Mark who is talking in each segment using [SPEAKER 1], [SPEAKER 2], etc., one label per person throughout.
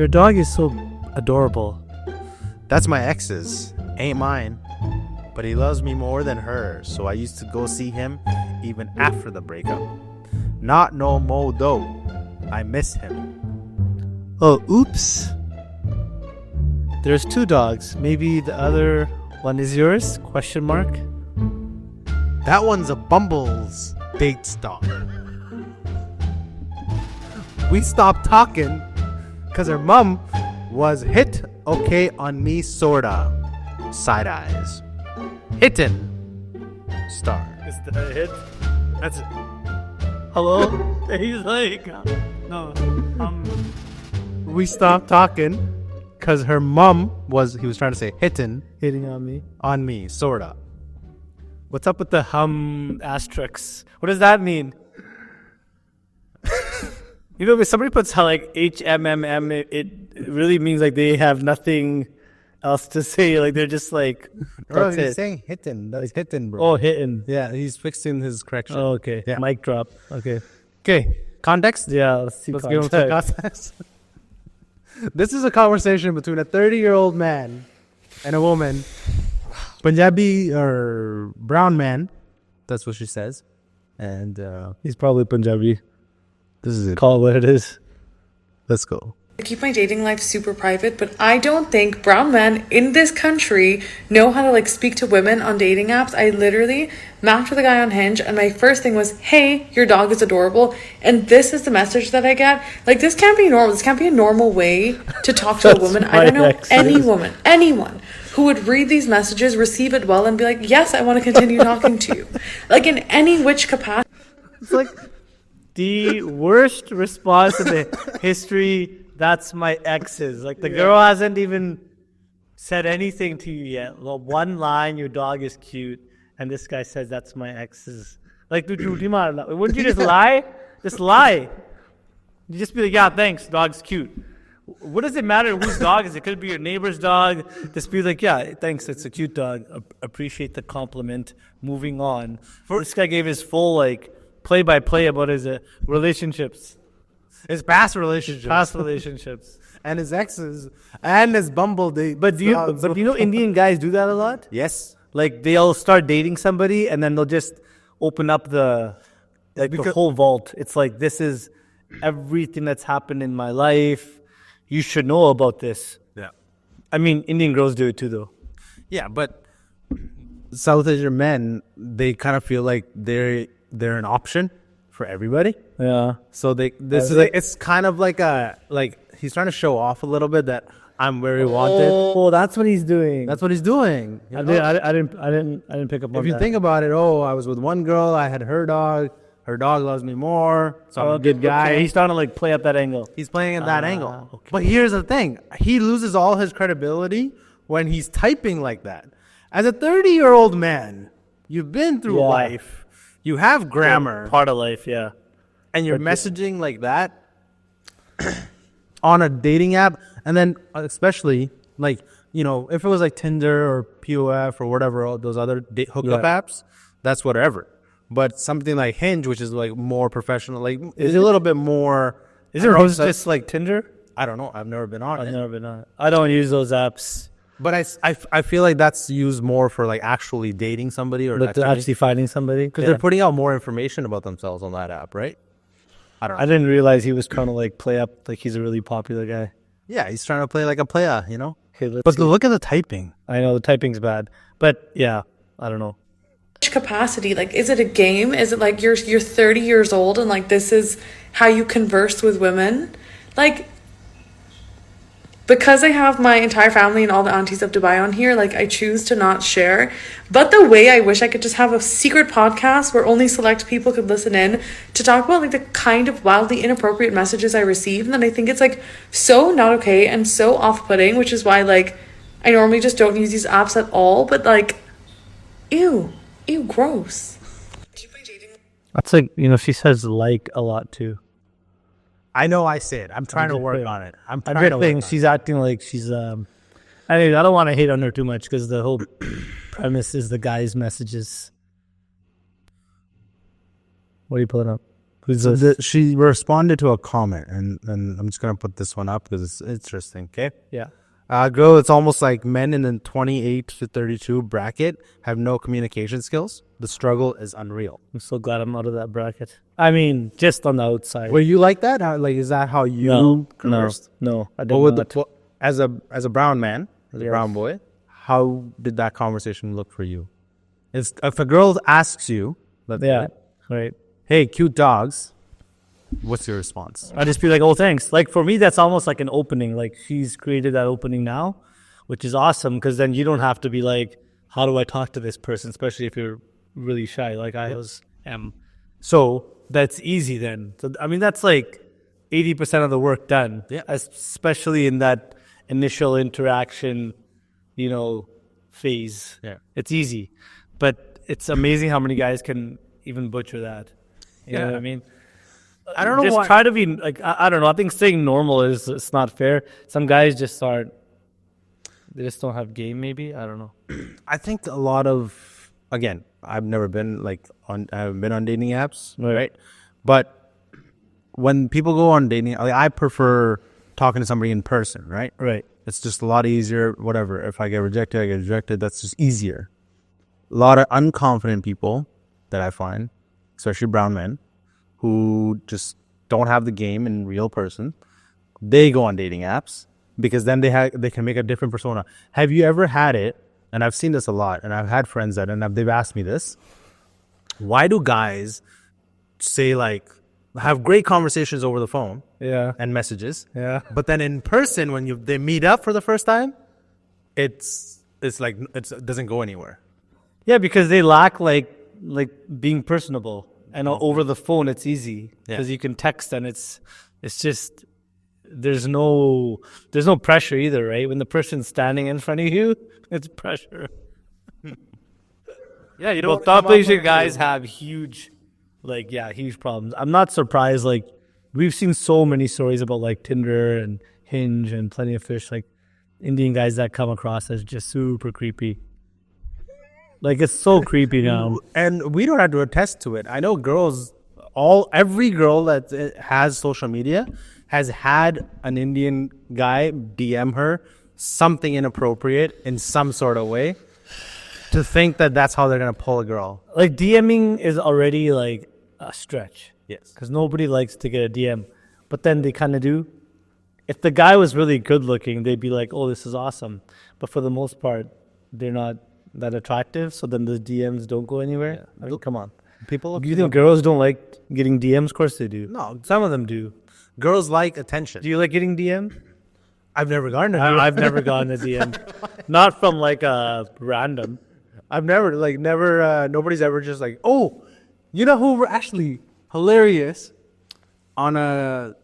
[SPEAKER 1] Your dog is so adorable.
[SPEAKER 2] That's my ex's, ain't mine. But he loves me more than her, so I used to go see him even after the breakup. Not no mo though. I miss him.
[SPEAKER 1] Oh, oops. There's 2 dogs. Maybe the other one is yours? Question mark.
[SPEAKER 2] That one's a Bumble's date dog. We stopped talking because her mom was hit okay on me sorta. Side eyes. Hittin'. Star.
[SPEAKER 1] Is that a hit?
[SPEAKER 2] That's it.
[SPEAKER 1] Hello? He's like, no.
[SPEAKER 2] We stopped talking because her mom he was trying to say hitting
[SPEAKER 1] hitting
[SPEAKER 2] on me, sorta.
[SPEAKER 1] What's up with the asterisks? What does that mean? You know, if somebody puts like HMMM, it really means like they have nothing else to say. Like they're just like,
[SPEAKER 2] Bro, he's saying hitting. That's hitting, bro.
[SPEAKER 1] Oh, hitting.
[SPEAKER 2] Yeah, he's fixing his correction.
[SPEAKER 1] Oh, okay.
[SPEAKER 2] Yeah.
[SPEAKER 1] Mic drop. Okay.
[SPEAKER 2] Context?
[SPEAKER 1] Yeah, let's
[SPEAKER 2] Give him some context. This is a conversation between a 30-year-old man and a woman. Punjabi or brown man. That's what she says. And
[SPEAKER 1] He's probably Punjabi.
[SPEAKER 2] this is it.
[SPEAKER 1] Call it what it is.
[SPEAKER 2] Let's go.
[SPEAKER 3] I keep my dating life super private, but I don't think brown men in this country know how to like speak to women on dating apps. I literally matched with a guy on Hinge and my first thing was, hey, your dog is adorable. And this is the message that I get. Like, this can't be normal. This can't be a normal way to talk to a woman. I don't know anyone who would read these messages, receive it well, and be like, yes, I want to continue talking to you. Like, in any which capacity.
[SPEAKER 1] It's like the worst response in the history. That's my ex's. Like, the girl hasn't even said anything to you yet. Well, one line, your dog is cute, and this guy says that's my ex's. Like, wouldn't you just lie? Just lie. You just be like, yeah, thanks, dog's cute. What does it matter whose dog is it? Could be your neighbor's dog. Just be like, yeah, thanks, it's a cute dog. Appreciate the compliment. Moving on. This guy gave his full, like, play-by-play about his relationships.
[SPEAKER 2] His past relationships. And his exes. And his Bumble date.
[SPEAKER 1] But do you know Indian guys do that a lot?
[SPEAKER 2] Yes.
[SPEAKER 1] Like, they'll start dating somebody, and then they'll just open up the whole vault. It's like, this is everything that's happened in my life. You should know about this.
[SPEAKER 2] Yeah.
[SPEAKER 1] I mean, Indian girls do it too, though.
[SPEAKER 2] Yeah, but South Asian men, they kind of feel like they're an option for everybody.
[SPEAKER 1] Yeah.
[SPEAKER 2] So it's kind of like he's trying to show off a little bit that I'm very wanted.
[SPEAKER 1] Oh, that's what he's doing.
[SPEAKER 2] That's what he's doing.
[SPEAKER 1] I didn't pick up on that.
[SPEAKER 2] If you think about it, I was with one girl, I had her dog. Her dog loves me more, so I'm a good guy.
[SPEAKER 1] Okay. He's trying to like play up that angle.
[SPEAKER 2] He's playing at that angle.
[SPEAKER 1] Okay.
[SPEAKER 2] But here's the thing. He loses all his credibility when he's typing like that. As a 30-year-old man, you've been through life. You have grammar.
[SPEAKER 1] Part of life, yeah.
[SPEAKER 2] And you're messaging like that on a dating app. And then especially, like, you know, if it was like Tinder or POF or whatever, all those other hookup apps, that's whatever. But something like Hinge, which is like more professional, like is a little bit more.
[SPEAKER 1] Is it just like Tinder?
[SPEAKER 2] I don't know. I've never been on it.
[SPEAKER 1] I've never been on it. I don't use those apps.
[SPEAKER 2] But I feel like that's used more for like actually dating somebody or
[SPEAKER 1] actually finding somebody.
[SPEAKER 2] Because they're putting out more information about themselves on that app, right? I don't know.
[SPEAKER 1] I didn't realize he was trying to like play up like he's a really popular guy.
[SPEAKER 2] Yeah, he's trying to play like a player, you know?
[SPEAKER 1] Okay,
[SPEAKER 2] but look at the typing.
[SPEAKER 1] I know the typing's bad. But yeah, I don't know.
[SPEAKER 3] Capacity, like, is it a game? Is it like you're 30 years old and like this is how you converse with women? Like, because I have my entire family and all the aunties of Dubai on here, like, I choose to not share. But the way I wish I could just have a secret podcast where only select people could listen in to talk about like the kind of wildly inappropriate messages I receive. And then I think it's like so not okay and so off-putting, which is why like I normally just don't use these apps at all. But like, ew, gross.
[SPEAKER 1] That's like, you know, she says like a lot too.
[SPEAKER 2] I know I say it. I'm trying to work on it. I'm trying to work on it.
[SPEAKER 1] She's acting like she's I don't want to hate on her too much because the whole premise is the guy's messages. What are you pulling up? Who's this?
[SPEAKER 2] She responded to a comment, and I'm just gonna put this one up because it's interesting. Okay.
[SPEAKER 1] Yeah.
[SPEAKER 2] Girl, it's almost like men in the 28 to 32 bracket have no communication skills. The struggle is unreal.
[SPEAKER 1] I'm so glad I'm out of that bracket. I mean, just on the outside.
[SPEAKER 2] Were you like that? Is that how you conversed?
[SPEAKER 1] No, I did
[SPEAKER 2] What would
[SPEAKER 1] not.
[SPEAKER 2] as a brown man, as a brown boy, how did that conversation look for you? If a girl asks you,
[SPEAKER 1] Right.
[SPEAKER 2] hey, cute dogs, what's your response?
[SPEAKER 1] I just be like, oh, thanks. Like for me, that's almost like an opening. Like she's created that opening now, which is awesome because then you don't have to be like, how do I talk to this person, especially if you're really shy, like I am. So that's easy then. So, I mean, that's like 80% of the work done.
[SPEAKER 2] Yeah.
[SPEAKER 1] Especially in that initial interaction, phase.
[SPEAKER 2] Yeah.
[SPEAKER 1] It's easy, but it's amazing how many guys can even butcher that. You know what I mean?
[SPEAKER 2] I don't know
[SPEAKER 1] Just
[SPEAKER 2] why.
[SPEAKER 1] try to be like I don't know. I think staying normal it's not fair. Some guys just aren't. They just don't have game. Maybe I don't know.
[SPEAKER 2] I think a lot of, again, I've never been I haven't been on dating apps, right? But when people go on dating, I prefer talking to somebody in person, right?
[SPEAKER 1] Right.
[SPEAKER 2] It's just a lot easier. Whatever. If I get rejected, I get rejected. That's just easier. A lot of unconfident people that I find, especially brown men, who just don't have the game in real person, they go on dating apps because then they can make a different persona. Have you ever had it? And I've seen this a lot, and I've had friends they've asked me this. Why do guys say have great conversations over the phone
[SPEAKER 1] Yeah.
[SPEAKER 2] and messages,
[SPEAKER 1] Yeah.
[SPEAKER 2] but then in person when they meet up for the first time, it doesn't go anywhere.
[SPEAKER 1] Yeah, because they lack like being personable, and over the phone it's easy because you can text and it's just there's no pressure either, right? When the person's standing in front of you, it's pressure.
[SPEAKER 2] Yeah, you
[SPEAKER 1] Well, top Asian guys have huge problems. I'm not surprised. Like we've seen so many stories about like Tinder and Hinge and Plenty of Fish, like Indian guys that come across as just super creepy. Like it's so creepy now.
[SPEAKER 2] And we don't have to attest to it. I know every girl that has social media has had an Indian guy DM her something inappropriate in some sort of way to think that that's how they're going to pull a girl.
[SPEAKER 1] Like DMing is already like a stretch.
[SPEAKER 2] Yes.
[SPEAKER 1] Because nobody likes to get a DM. But then they kind of do. If the guy was really good looking, they'd be like, oh, this is awesome. But for the most part, they're not that attractive. So then the DMs don't go anywhere. Yeah. I mean, come on.
[SPEAKER 2] People.
[SPEAKER 1] You think girls don't like getting DMs? Of course they do.
[SPEAKER 2] No.
[SPEAKER 1] Some of them do.
[SPEAKER 2] Girls like attention.
[SPEAKER 1] Do you like getting DM?
[SPEAKER 2] I've never gotten a
[SPEAKER 1] I've never gotten a DM. Not from like a random.
[SPEAKER 2] I've never, nobody's ever just like, oh, you know who were actually hilarious on a,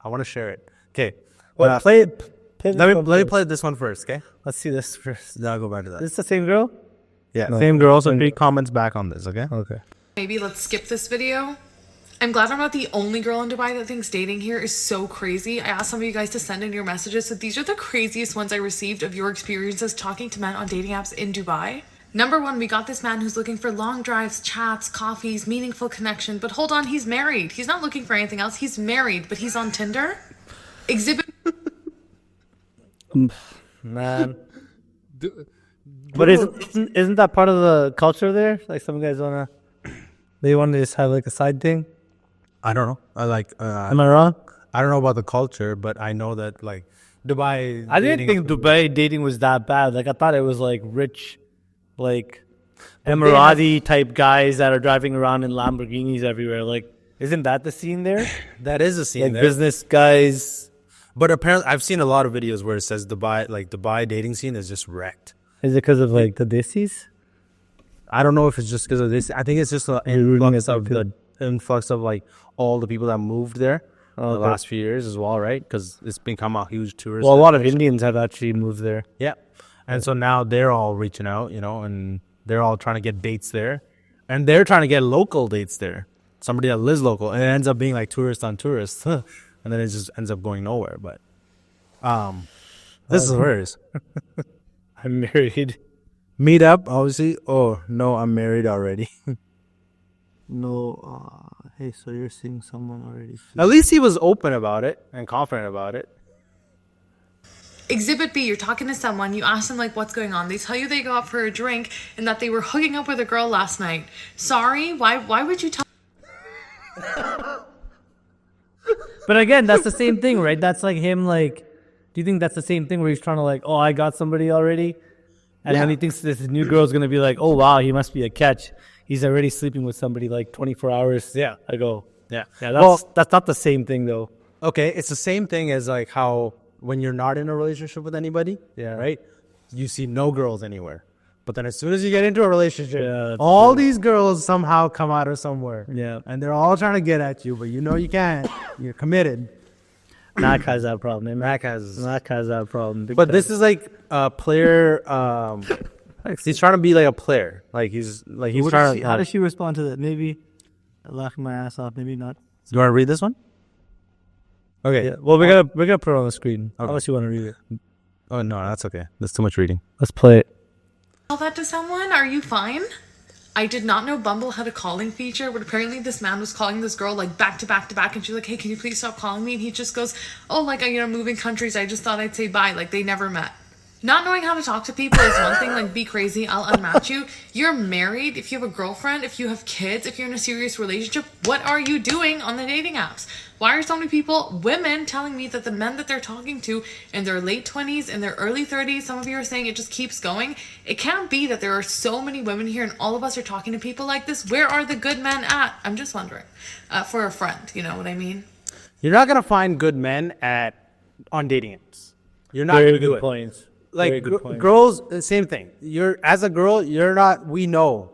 [SPEAKER 2] I want to share it. Okay.
[SPEAKER 1] What, play it.
[SPEAKER 2] Let me play this one first, okay?
[SPEAKER 1] Let's see this first.
[SPEAKER 2] Then I'll go back to that.
[SPEAKER 1] Is this the same girl?
[SPEAKER 2] Yeah,
[SPEAKER 1] No.
[SPEAKER 2] same girl, so 3 comments back on this, okay?
[SPEAKER 1] Okay.
[SPEAKER 3] Maybe let's skip this video. I'm glad I'm not the only girl in Dubai that thinks dating here is so crazy. I asked some of you guys to send in your messages, so these are the craziest ones I received of your experiences talking to men on dating apps in Dubai. Number 1, we got this man who's looking for long drives, chats, coffees, meaningful connection. But hold on, he's married. He's not looking for anything else. He's married, but he's on Tinder. Exhibit.
[SPEAKER 1] Man. But isn't that part of the culture there? Like some guys they want to just have like a side thing.
[SPEAKER 2] I don't know.
[SPEAKER 1] Am I wrong?
[SPEAKER 2] I don't know about the culture, but I know that Dubai.
[SPEAKER 1] I didn't think Dubai dating was that bad. Like I thought it was like rich, like Emirati type guys that are driving around in Lamborghinis everywhere. Like, isn't that the scene there?
[SPEAKER 2] That is a scene
[SPEAKER 1] Like
[SPEAKER 2] there.
[SPEAKER 1] business guys.
[SPEAKER 2] But apparently, I've seen a lot of videos where it says Dubai dating scene is just wrecked.
[SPEAKER 1] Is it because of like the Desis?
[SPEAKER 2] I don't know if it's just because of this. I think it's just an influx of like all the people that moved there the last few years as well, right? Because it's become a huge tourist.
[SPEAKER 1] Well, a lot of Indians have actually moved there.
[SPEAKER 2] Yeah. And so now they're all reaching out, and they're all trying to get dates there. And they're trying to get local dates there. Somebody that lives local. And it ends up being like tourist on tourist. And then it just ends up going nowhere. But this is hers.
[SPEAKER 1] I'm married.
[SPEAKER 2] Meet up, obviously. Oh, no, I'm married already.
[SPEAKER 1] No, hey, so you're seeing someone already.
[SPEAKER 2] At least he was open about it and confident about it.
[SPEAKER 3] Exhibit B, you're talking to someone, you ask them like what's going on. They tell you they go out for a drink and that they were hooking up with a girl last night. Sorry, why would you tell?
[SPEAKER 1] But again, that's the same thing, right? That's like him, like, do you think that's the same thing where he's trying to like, oh, I got somebody already? And then he thinks this new girl's going to be like, oh, wow, he must be a catch. He's already sleeping with somebody like 24 hours ago.
[SPEAKER 2] Yeah.
[SPEAKER 1] That's not the same thing, though.
[SPEAKER 2] Okay, it's the same thing as like how when you're not in a relationship with anybody, right? You see no girls anywhere. But then as soon as you get into a relationship, all these girls somehow come out of somewhere.
[SPEAKER 1] Yeah.
[SPEAKER 2] And they're all trying to get at you, but you know you can't. You're committed.
[SPEAKER 1] Mac has that problem. Eh?
[SPEAKER 2] Mac has
[SPEAKER 1] that problem.
[SPEAKER 2] But this is like a player. He's trying to be like a player. Like he's trying to.
[SPEAKER 1] How does she respond to that? Maybe laughing my ass off. Maybe not.
[SPEAKER 2] Do you want to read this one? Okay.
[SPEAKER 1] Yeah. Well, we're gonna put it on the screen.
[SPEAKER 2] Okay.
[SPEAKER 1] Unless you want to read it.
[SPEAKER 2] Oh no, that's okay. That's too much reading.
[SPEAKER 1] Let's play it.
[SPEAKER 3] Tell that to someone? Are you fine? I did not know Bumble had a calling feature, but apparently this man was calling this girl like back to back to back, and she's like, hey, can you please stop calling me? And he just goes, oh, like, moving countries, I just thought I'd say bye. Like, they never met. Not knowing how to talk to people is one thing, like, be crazy, I'll unmatch you. You're married, if you have a girlfriend, if you have kids, if you're in a serious relationship, what are you doing on the dating apps? Why are so many people, women, telling me that the men that they're talking to in their late 20s, in their early 30s, some of you are saying it just keeps going. It can't be that there are so many women here and all of us are talking to people like this. Where are the good men at? I'm just wondering. For a friend, you know what I mean?
[SPEAKER 2] You're not gonna find good men on dating apps. You're not
[SPEAKER 1] Very
[SPEAKER 2] gonna do
[SPEAKER 1] good
[SPEAKER 2] it.
[SPEAKER 1] points.
[SPEAKER 2] Like
[SPEAKER 1] Very good point.
[SPEAKER 2] girls, same thing. As a girl, you're not. We know,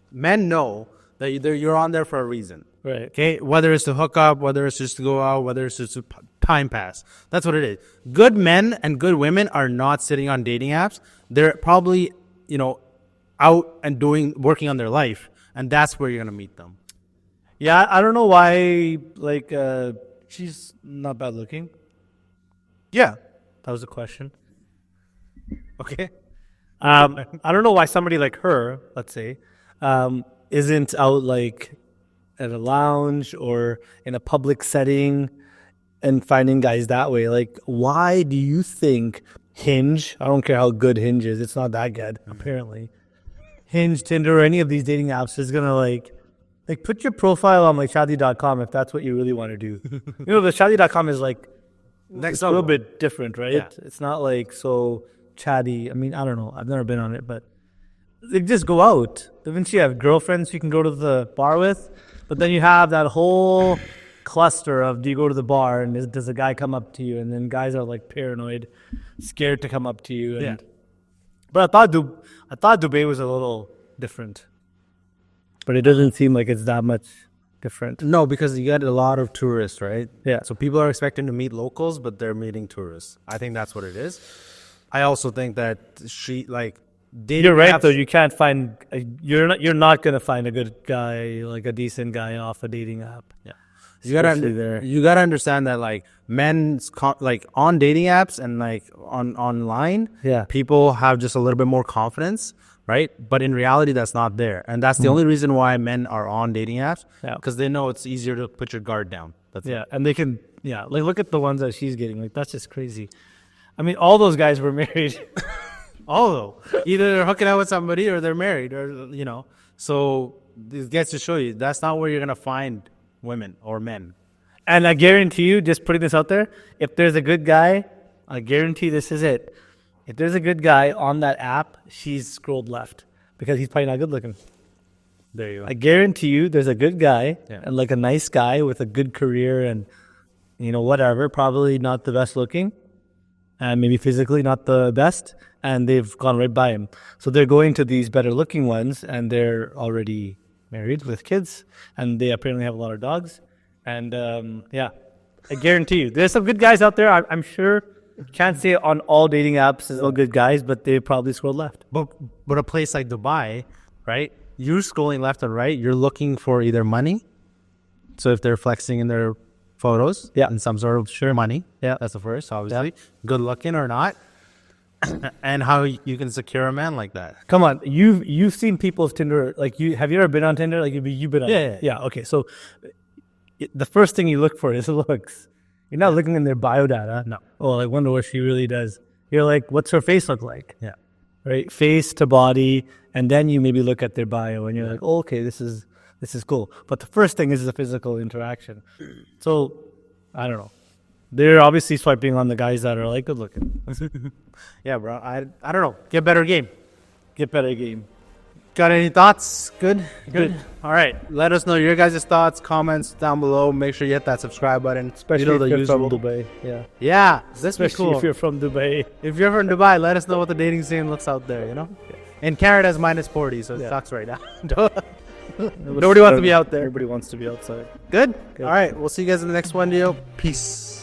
[SPEAKER 2] men know that you're on there for a reason.
[SPEAKER 1] Right.
[SPEAKER 2] Okay, whether it's to hook up, whether it's just to go out, whether it's just to time pass. That's what it is. Good men and good women are not sitting on dating apps. They're probably, out and working on their life, and that's where you're gonna meet them.
[SPEAKER 1] Yeah, I don't know why. Like, she's not bad looking.
[SPEAKER 2] Yeah.
[SPEAKER 1] That was a question.
[SPEAKER 2] Okay.
[SPEAKER 1] I don't know why somebody like her, let's say, isn't out like at a lounge or in a public setting and finding guys that way. Like, why do you think Hinge, I don't care how good Hinge is, it's not that good, apparently. Hinge, Tinder, or any of these dating apps is going to like put your profile on like Shadi.com if that's what you really want to do. The Shadi.com is like
[SPEAKER 2] Next
[SPEAKER 1] a little bit different, right?
[SPEAKER 2] Yeah.
[SPEAKER 1] It's not like so chatty. I mean, I don't know. I've never been on it, but they just go out. Then you have girlfriends you can go to the bar with, but then you have that whole cluster of do you go to the bar and does a guy come up to you, and then guys are like paranoid, scared to come up to you. And, But I thought Dubai was a little different, but it doesn't seem like it's that much different.
[SPEAKER 2] No, because you get a lot of tourists, right?
[SPEAKER 1] Yeah.
[SPEAKER 2] So people are expecting to meet locals, but they're meeting tourists. I think that's what it is. I also think that dating
[SPEAKER 1] You're right
[SPEAKER 2] apps-
[SPEAKER 1] though. You can't find. You're not gonna find a good guy, like a decent guy, off a dating app.
[SPEAKER 2] Yeah.
[SPEAKER 1] Especially
[SPEAKER 2] You gotta understand that like on dating apps and like online, people have just a little bit more confidence, right? But in reality, that's not there, and that's the only reason why men are on dating apps, because they know it's easier to put your guard down. That's it.
[SPEAKER 1] and they can. Yeah, like look at the ones that she's getting. Like that's just crazy. I mean, all those guys were married.
[SPEAKER 2] Although either they're hooking out with somebody or they're married, or So this gets to show you that's not where you're gonna find women or men.
[SPEAKER 1] And I guarantee you, just putting this out there, if there's a good guy, I guarantee this is it. If there's a good guy on that app, she's scrolled left because he's probably not good looking.
[SPEAKER 2] There you go.
[SPEAKER 1] I guarantee you there's a good guy
[SPEAKER 2] Yeah.
[SPEAKER 1] and like a nice guy with a good career and, whatever, probably not the best looking and maybe physically not the best. And they've gone right by him. So they're going to these better looking ones and they're already married with kids and they apparently have a lot of dogs. And I guarantee you, there's some good guys out there. I'm sure, can't say on all dating apps there's all good guys, but they probably scrolled left.
[SPEAKER 2] But a place like Dubai, right? You're scrolling left and right. You're looking for either money. So if they're flexing in their photos, and some sort of money, that's the first, obviously, good looking or not. and how you can secure a man like that.
[SPEAKER 1] Come on, you've seen people's Tinder. Like, have you ever been on Tinder? Like, you've been on.
[SPEAKER 2] Yeah.
[SPEAKER 1] Okay, so the first thing you look for is looks. You're not looking in their bio data.
[SPEAKER 2] No.
[SPEAKER 1] Oh, I wonder what she really does. You're like, what's her face look like?
[SPEAKER 2] Yeah.
[SPEAKER 1] Right, face to body, and then you maybe look at their bio, and you're like, oh, okay, this is cool. But the first thing is the physical interaction. So, I don't know. They're obviously swiping on the guys that are like good looking.
[SPEAKER 2] Yeah, bro. I don't know. Get better game.
[SPEAKER 1] Get better game.
[SPEAKER 2] Got any thoughts? Good?
[SPEAKER 1] Good.
[SPEAKER 2] All right. Let us know your guys' thoughts, comments down below. Make sure you hit that subscribe button.
[SPEAKER 1] Especially
[SPEAKER 2] You know
[SPEAKER 1] if
[SPEAKER 2] the
[SPEAKER 1] you're from
[SPEAKER 2] usual.
[SPEAKER 1] Dubai. Yeah.
[SPEAKER 2] Yeah. This is
[SPEAKER 1] Especially
[SPEAKER 2] cool.
[SPEAKER 1] if you're from Dubai.
[SPEAKER 2] If you're from Dubai, let us know what the dating scene looks out there, you know? And Canada's minus 40, so it
[SPEAKER 1] Yeah.
[SPEAKER 2] sucks right now. Nobody wants to be out there.
[SPEAKER 1] Everybody wants to be outside.
[SPEAKER 2] Good?
[SPEAKER 1] Good.
[SPEAKER 2] All right. We'll see you guys in the next one, Dio. Peace.